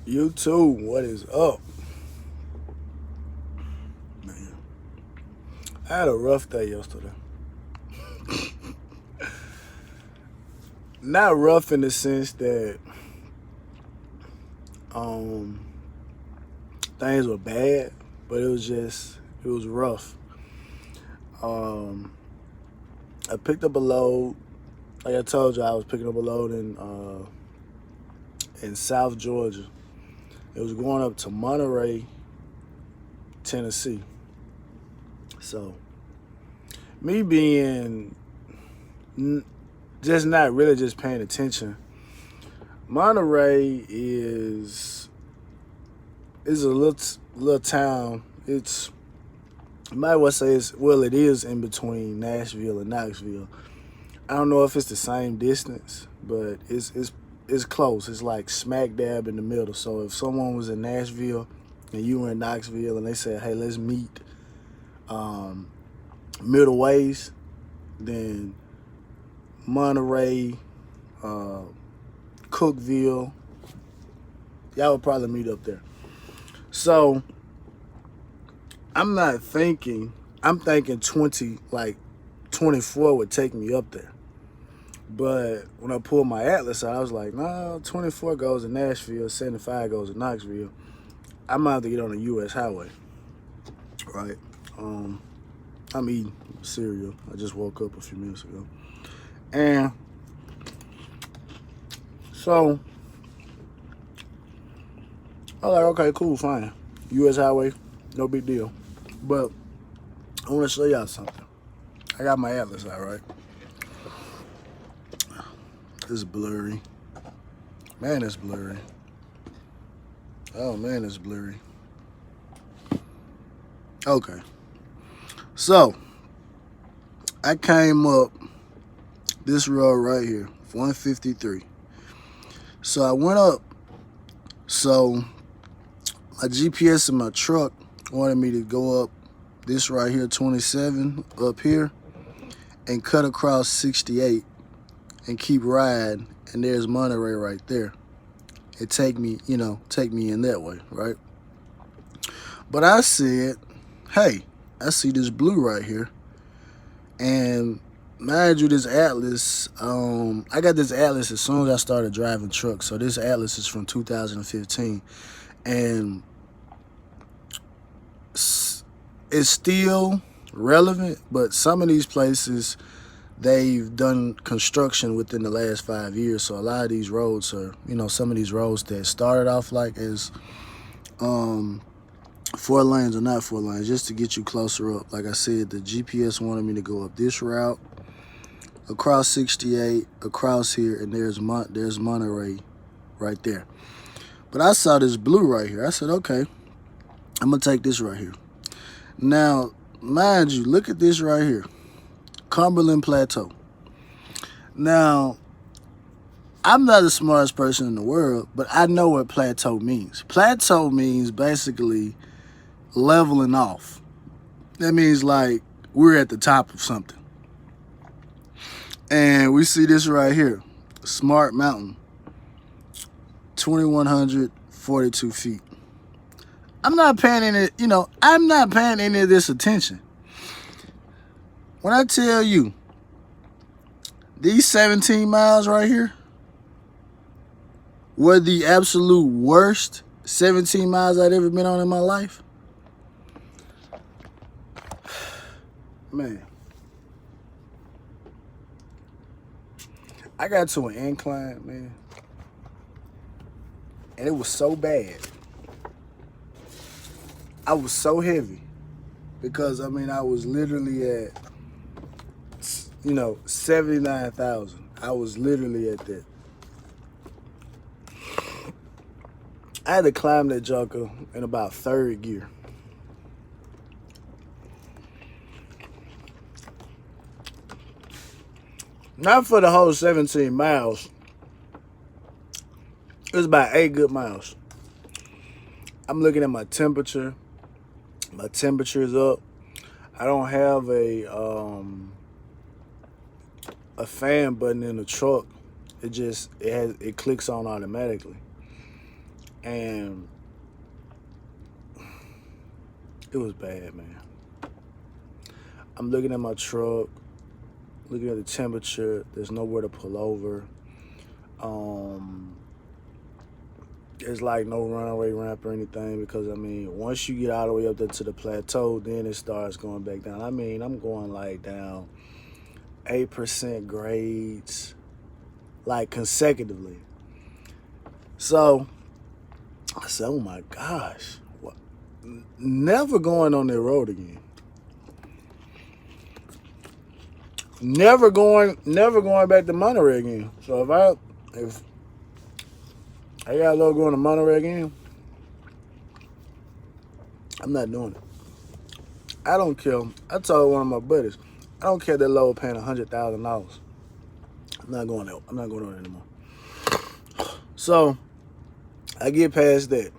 YouTube, what is up? Man, I had a rough day yesterday. Not rough in the sense that um things were bad, but it was rough. Um I picked up a load. Like I told you, I was picking up a load in South Georgia. It was going up to Monterey, Tennessee. So me being just not really just paying attention. Monterey is a little town. You might well say it is in between Nashville and Knoxville. I don't know if it's the same distance, but it's close. It's like smack dab in the middle. So if someone was in Nashville and you were in Knoxville and they said, "Hey, let's meet um, middle ways," then Monterey, uh, Cookville, y'all would probably meet up there. So I'm not thinking. I'm thinking 24 would take me up there. But when I pulled my atlas out, I was like, no, 24 goes to Nashville, 75 goes to Knoxville. I'm gonna have to get on the U.S. highway, right? I'm eating cereal. I just woke up a few minutes ago, and so I was like, okay, cool, fine. U.S. highway, no big deal. But I want to show y'all something. I got my atlas out, right? It's blurry. Man, it's blurry. Oh, man, it's blurry. Okay. So, I came up this road right here, 153. So, I went up. So, my GPS in my truck wanted me to go up this right here, 27, up here, and cut across 68 and keep riding. And there's Monterey right there. It take me in that way, right? But I said, hey, I see this blue right here. And mind you, this Atlas, I got this Atlas as soon as I started driving trucks. So this Atlas is from 2015. And it's still relevant, but some of these places, they've done construction within the last 5 years. So a lot of these roads are, some of these roads that started off like as 4 lanes or not 4 lanes, just to get you closer up. Like I said, the GPS wanted me to go up this route, across 68, across here, and there's Monterey right there. But I saw this blue right here. I said, okay, I'm gonna take this right here. Now, mind you, look at this right here, Cumberland Plateau. Now, I'm not the smartest person in the world, but I know what plateau means. Plateau means basically leveling off. That means like we're at the top of something. And we see this right here, Smart Mountain, 2,142 feet. I'm not paying any of this attention. When I tell you, these 17 miles right here were the absolute worst 17 miles I'd ever been on in my life. Man, I got to an incline, man, and it was so bad. I was so heavy because, I was literally at, 79,000. I was literally at that. I had to climb that junker in about third gear. Not for the whole 17 miles. It was about 8 good miles. I'm looking at my temperature. My temperature is up. I don't have a fan button in the truck. It clicks on automatically. And it was bad, man. I'm looking at my truck, looking at the temperature. There's nowhere to pull over. There's like no runaway ramp or anything because, I mean, once you get all the way up there to the plateau, then it starts going back down. I mean, I'm going like down 8% grades, like consecutively. So I said, oh my gosh, what? Never going on that road again. Never going back to Monterey again. So if I got to go going to Monterey again, I'm not doing it. I don't care. I told one of my buddies, I don't care that load paying $100,000. I'm not going there. I'm not going there anymore. So I get past that.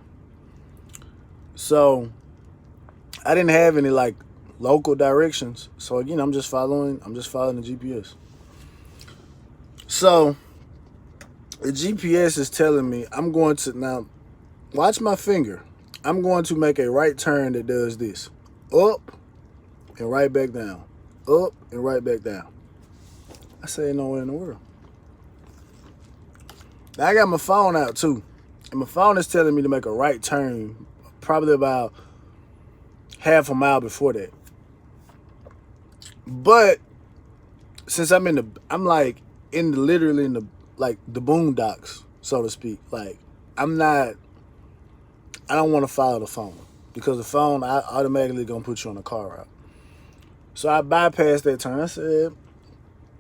So I didn't have any like local directions. So again, I'm just following the GPS. So the GPS is telling me I'm going to, now watch my finger. I'm going to make a right turn that does this. Up and right back down. Up and right back down. I say nowhere in the world. Now I got my phone out too. And my phone is telling me to make a right turn probably about half a mile before that. But since I'm like literally in the like the boondocks, so to speak. Like I don't want to follow the phone because the phone I automatically gonna put you on a car route. So I bypassed that turn. I said,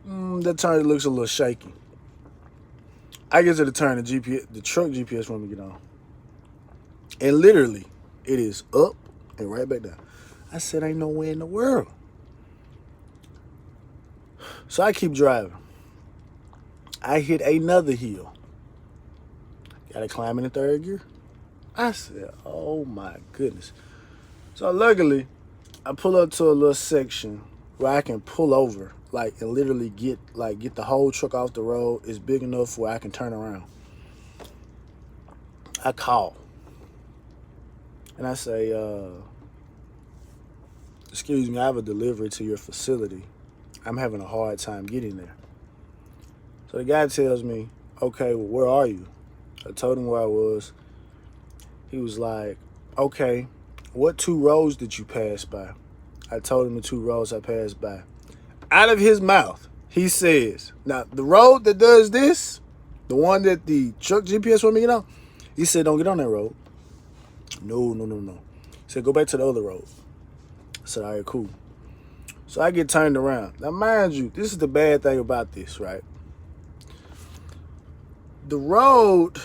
that turn looks a little shaky. I get to the turn, the truck GPS want me to get on. And literally, it is up and right back down. I said, ain't no way in the world. So I keep driving. I hit another hill. Gotta climb in the third gear. I said, oh my goodness. So luckily, I pull up to a little section where I can pull over, like, and literally get the whole truck off the road. It's big enough where I can turn around. I call. And I say, excuse me, I have a delivery to your facility. I'm having a hard time getting there. So the guy tells me, okay, well, where are you? I told him where I was. He was like, okay, what 2 roads did you pass by? I told him the 2 roads I passed by. Out of his mouth, he says, now the road that does this, the one that the truck GPS want me to get on, he said, don't get on that road. No. He said, go back to the other road. I said, all right, cool. So I get turned around. Now, mind you, this is the bad thing about this, right? The road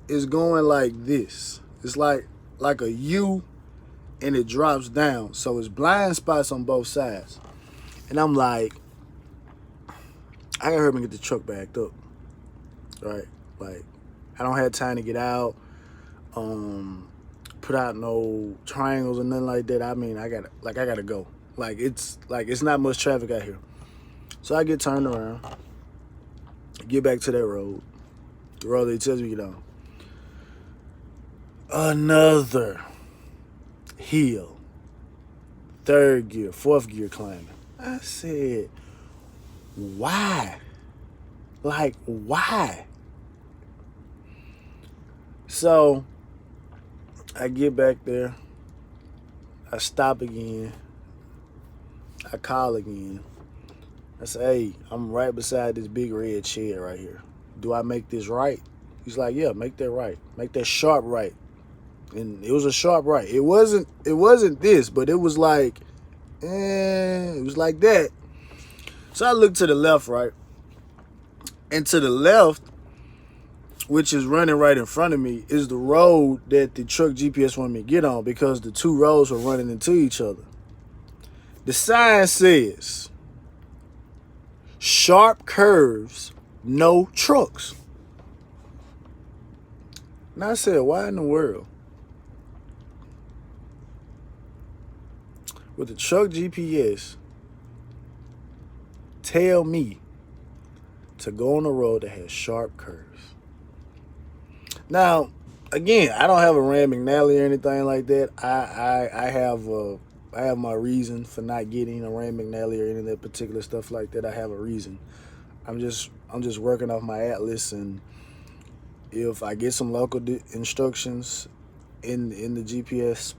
is going like this. It's like a U, and it drops down. So it's blind spots on both sides. And I'm like, I gotta hurry and get the truck backed up, right? Like, I don't have time to get out, put out no triangles or nothing like that. I mean, I gotta go. It's not much traffic out here. So I get turned around, get back to that road, the road that he tells me to get on. Another hill, 3rd gear, 4th gear climbing. I said, why? Like, why? So I get back there. I stop again. I call again. I say, hey, I'm right beside this big red shed right here. Do I make this right? He's like, yeah, make that right. Make that sharp right. And it was a sharp right. It wasn't this, but it was like, it was like that. So I look to the left, right? And to the left, which is running right in front of me, is the road that the truck GPS wanted me to get on because the 2 roads were running into each other. The sign says, sharp curves, no trucks. And I said, why in the world would the truck GPS tell me to go on a road that has sharp curves? Now, again, I don't have a Rand McNally or anything like that. I have my reason for not getting a Rand McNally or any of that particular stuff like that. I have a reason. I'm just working off my atlas, and if I get some local instructions in the GPS,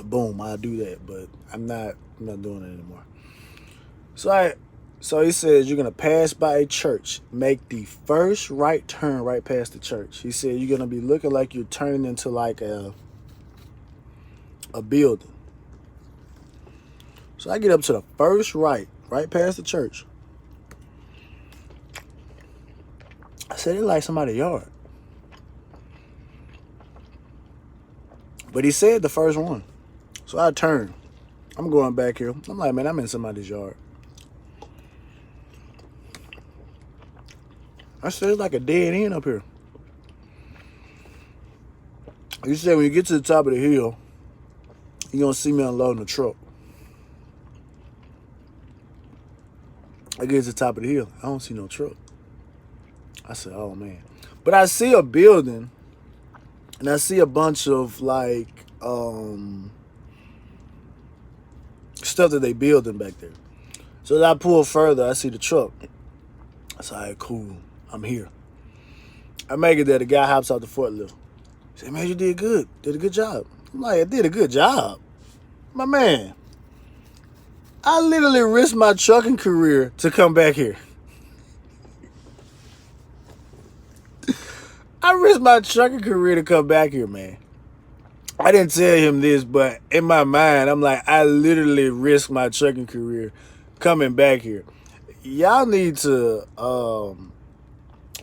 boom, I'll do that. But I'm not doing it anymore. So he says you're gonna pass by a church, make the first right turn right past the church. He said you're gonna be looking like you're turning into like a building. So I get up to the first right past the church. I said it's like somebody's yard. But he said the first one. So I turn. I'm going back here. I'm like, man, I'm in somebody's yard. I said, it's like a dead end up here. He said, when you get to the top of the hill, you're going to see me unloading the truck. I get to the top of the hill. I don't see no truck. I said, oh, man. But I see a building, and I see a bunch of, like, stuff that they building back there. So as I pull further, I see the truck. I said, all right, cool. I'm here. I make it there. The guy hops out the forklift. He said, man, you did good. Did a good job. I'm like, I did a good job. My man, I literally risked my trucking career to come back here. I risked my trucking career to come back here, man. I didn't tell him this, but in my mind, I'm like, I literally risked my trucking career coming back here. Y'all need to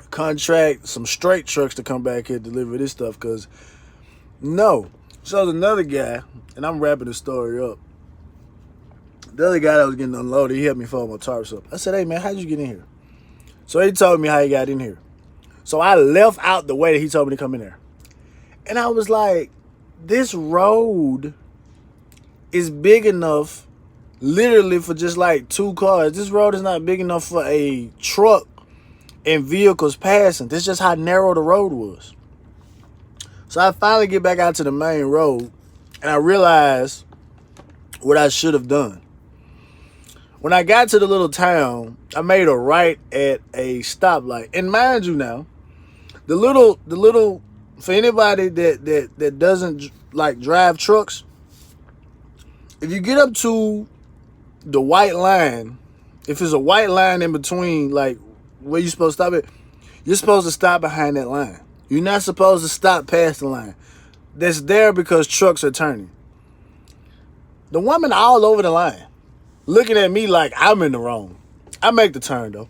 contract some straight trucks to come back here and deliver this stuff, because no. So there's another guy, and I'm wrapping the story up. The other guy that was getting unloaded, he helped me fold my tarps up. I said, hey, man, how'd you get in here? So he told me how he got in here. So I left out the way that he told me to come in there. And I was like, this road is big enough literally for just like 2 cars. This road is not big enough for a truck and vehicles passing. This is just how narrow the road was. So I finally get back out to the main road, and I realized what I should have done. When I got to the little town, I made a right at a stoplight. And mind you now, the little for anybody that doesn't like drive trucks, if you get up to the white line, if there's a white line in between, like where you're supposed to stop it, you're supposed to stop behind that line. You're not supposed to stop past the line. That's there because trucks are turning. The woman all over the line, looking at me like I'm in the wrong. I make the turn though.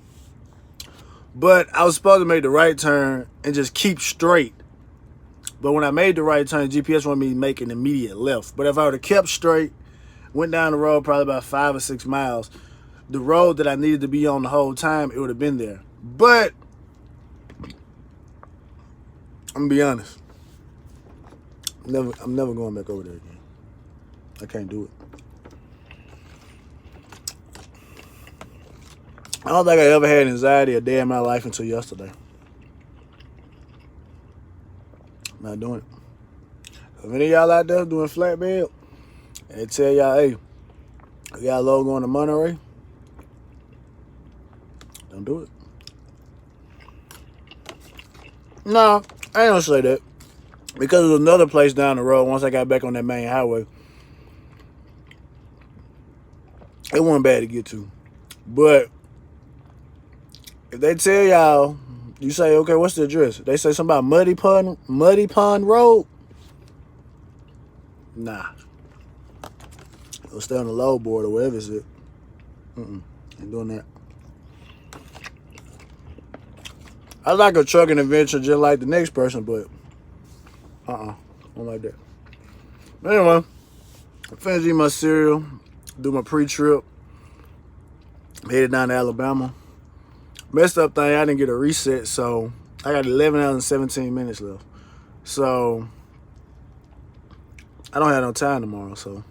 But I was supposed to make the right turn and just keep straight. But when I made the right turn, GPS wanted me to make an immediate left. But if I would have kept straight, went down the road probably about 5 or 6 miles, the road that I needed to be on the whole time, it would have been there. But I'm gonna be honest. I'm never going back over there again. I can't do it. I don't think I ever had anxiety a day in my life until yesterday. I'm not doing it. If any of y'all out there doing flatbed, and they tell y'all, hey, we got a load going to Monterey, don't do it. No, I ain't gonna say that. Because there's another place down the road, once I got back on that main highway, it wasn't bad to get to. But if they tell y'all, you say, okay, what's the address? They say something about Muddy Pond Road. Nah. It'll stay on the low board or whatever it's at. Ain't doing that. I like a trucking adventure just like the next person, but don't like that. But anyway, I finished eating my cereal, do my pre-trip, headed down to Alabama. Messed up thing, I didn't get a reset, so I got 11 hours and 17 minutes left. So I don't have no time tomorrow, so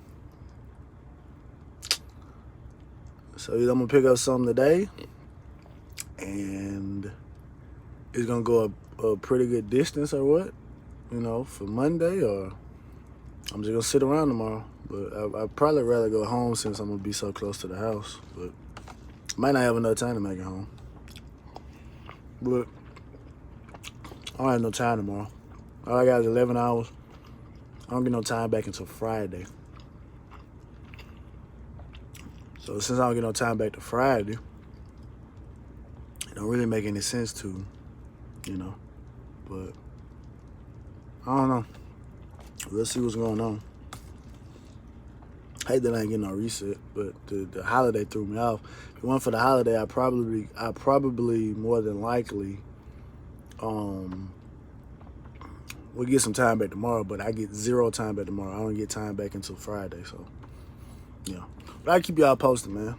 either I'm gonna pick up something today, and it's gonna go a pretty good distance or what, you know, for Monday, or I'm just gonna sit around tomorrow. But I'd probably rather go home since I'm gonna be so close to the house. But might not have enough time to make it home. But I don't have no time tomorrow. All I got is 11 hours. I don't get no time back until Friday. So since I don't get no time back to Friday, it don't really make any sense to, you know. But I don't know. Let's see what's going on. I hate that I ain't getting no reset, but the holiday threw me off. If it wasn't for the holiday, I probably more than likely we'll get some time back tomorrow, but I get 0 time back tomorrow. I don't get time back until Friday, so yeah. But I'll keep y'all posted, man.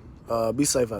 Be safe out there.